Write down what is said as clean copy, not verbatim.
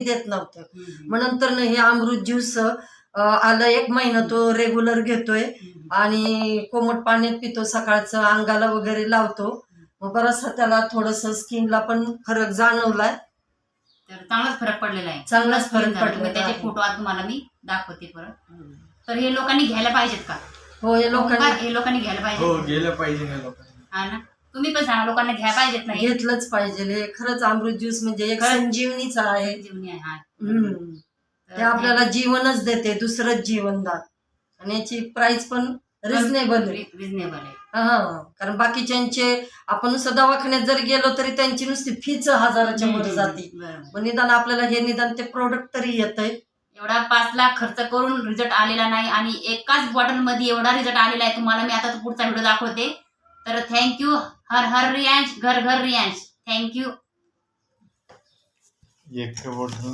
देत नव्हतं. मग नंतर हे अमृत ज्यूस आलं, 1 महिना तो रेग्युलर घेतोय आणि कोमट पाण्यात पितो, सकाळचं अंगाला वगैरे लावतो. मग बराचसा त्याला थोडस स्किनला पण फरक जाणवलाय. तर चांगलाच फरक पडलेला आहे. चांगलाच फरक पडलेला त्याचे आहे. फोटो आज तुम्हाला मी दाखवते परत. तर हे लोकांनी घ्यायला पाहिजेत का? हो, हे लोकांनी घ्यायला पाहिजे. हो, गेलं पाहिजे ना लोकांनी. हा ना, तुम्ही पण सांगा लोकांना घ्यायला पाहिजेत नाही? घेतलंच पाहिजे. हे खरंच अमृत ज्यूस म्हणजे एक संजीवनीच आहे. जीवनी आहे हा. ते आपल्याला जीवनच देते, दुसरंच जीवनदान. आणि याची प्राइस पण रिझनेबल आहे. कारण बाकीच्यांचे आपण नुसतं दवाखान्यात जर गेलो तरी त्यांची नुसती फीच 1000च्या वर जाते. निदान आपल्याला हे निदान ते प्रोडक्ट तरी येतंय. एवढा 5 लाख खर्च करून रिझल्ट आलेला नाही आणि एकाच बॉटल मध्ये एवढा रिझल्ट आलेला आहे. तुम्हाला मी आता पुढचा व्हिडिओ दाखवते. तर थँक्यू. हर हर रियांश, घर घर रियांश. थँक्यू. एक बॉटल